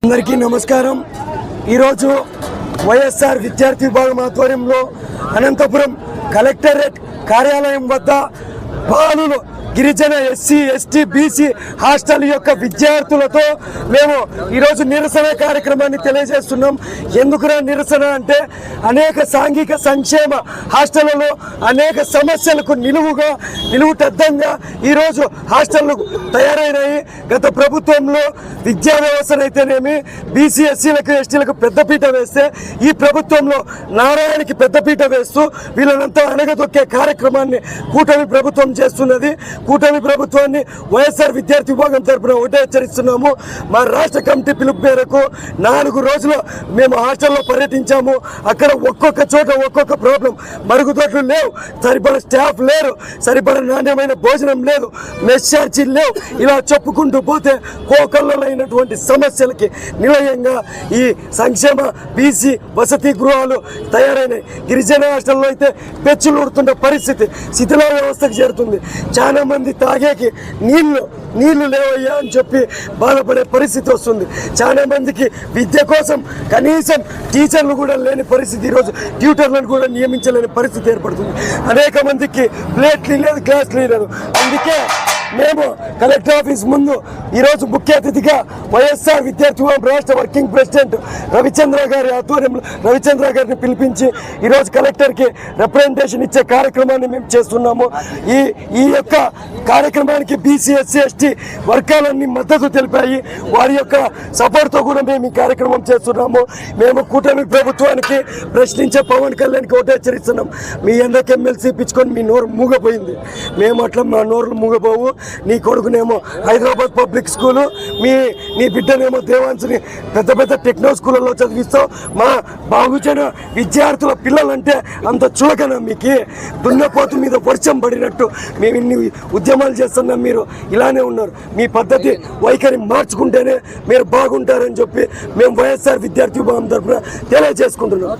అందరికీ నమస్కారం। ఈరోజు వైఎస్ఆర్ విద్యార్థి విభాగం ఆధ్వర్యంలో అనంతపురం కలెక్టరేట్ కార్యాలయం వద్ద బాలులు గిరిజన ఎస్సీ ఎస్టీ బీసీ హాస్టల్ యొక్క విద్యార్థులతో మేము ఈరోజు నిరసన కార్యక్రమాన్ని తెలియజేస్తున్నాం। ఎందుకురా నిరసన అంటే అనేక సాంఘిక సంక్షేమ హాస్టళ్లలో అనేక సమస్యలకు నిలువుటద్దంగా ఈరోజు హాస్టళ్లు తయారైనాయి। గత ప్రభుత్వంలో విద్యా వ్యవస్థనైతేనేమి బీసీ ఎస్సీలకు ఎస్టీలకు పెద్దపీట వేస్తే ఈ ప్రభుత్వంలో నారాయణకి పెద్దపీట వేస్తూ వీళ్ళనంతా అణగదొక్కే కార్యక్రమాన్ని కూటమి ప్రభుత్వం చేస్తున్నది। కూటమి ప్రభుత్వాన్ని వైఎస్ఆర్ విద్యార్థి విభాగం తరఫున ఒకటే హెచ్చరిస్తున్నాము। మా రాష్ట్ర కమిటీ పిలుపు మేరకు 4 రోజులు మేము హాస్టల్లో పర్యటించాము। అక్కడ ఒక్కొక్క చోట ఒక్కొక్క ప్రాబ్లం, మరుగుదొడ్లు లేవు, సరిపడ స్టాఫ్ లేరు, సరిపడ నాణ్యమైన భోజనం లేదు, మెస్ ఛార్జీలు లేవు, ఇలా చెప్పుకుంటూ పోతే కోకొల్లలైనటువంటి సమస్యలకి నిలయంగా ఈ సంక్షేమ బీసీ వసతి గృహాలు తయారైనాయి। గిరిజన హాస్టల్లో అయితే పెచ్చులు ఊడుతున్న పరిస్థితి శిథిల వ్యవస్థకు చేరుతుంది। చాలా మంది తాగేకి నీళ్లు లేవయ్యా అని చెప్పి బాధపడే పరిస్థితి వస్తుంది। చాలా మందికి విద్య కోసం కనీసం టీచర్లు కూడా లేని పరిస్థితి, ఈరోజు ట్యూటర్లను కూడా నియమించలేని పరిస్థితి ఏర్పడుతుంది। అనేక మందికి ప్లేట్లు లేదు, గ్లాసులు లేదు। అందుకే మేము కలెక్టర్ ఆఫీస్ ముందు ఈరోజు ముఖ్య అతిథిగా వైఎస్ఆర్ విద్యార్థి విభాగం రాష్ట్ర వర్కింగ్ ప్రెసిడెంట్ రవిచంద్ర గారి ఆధ్వర్యంలో రవిచంద్ర గారిని పిలిపించి ఈరోజు కలెక్టర్కి రిప్రజెంటేషన్ ఇచ్చే కార్యక్రమాన్ని మేము చేస్తున్నాము। ఈ యొక్క కార్యక్రమానికి బీసీ ఎస్సీ ఎస్టీ వర్గాలన్నీ మద్దతు తెలిపాయి। వారి యొక్క సపోర్ట్తో కూడా మేము ఈ కార్యక్రమం చేస్తున్నాము। మేము కూటమి ప్రభుత్వానికి ప్రశ్నించే పవన్ కళ్యాణ్కి ఒకటే హెచ్చరిస్తున్నాం, మీ అందరికి ఎమ్మెల్సీ ఇప్పించుకొని మీ నోరు మూగపోయింది, మేము అట్లా మా నోరులు మూగపోవు। నీ కొడుకునేమో హైదరాబాద్ పబ్లిక్ స్కూలు, నీ బిడ్డనేమో దేవాన్స్ని పెద్ద పెద్ద టెక్నో స్కూళ్ళలో చదివిస్తావు। మా బాగుజన విద్యార్థుల పిల్లలంటే అంత చులకన మీకు? దున్నపోతు మీద వర్షం పడినట్టు మేము ఇన్ని ఉద్యమాలు చేస్తున్నాం, మీరు ఇలానే ఉన్నారు। మీ పద్ధతి వైఖరి మార్చుకుంటేనే మీరు బాగుంటారని చెప్పి మేము వైఎస్ఆర్ విద్యార్థి విభాగం తరఫున తెలియజేసుకుంటున్నాం।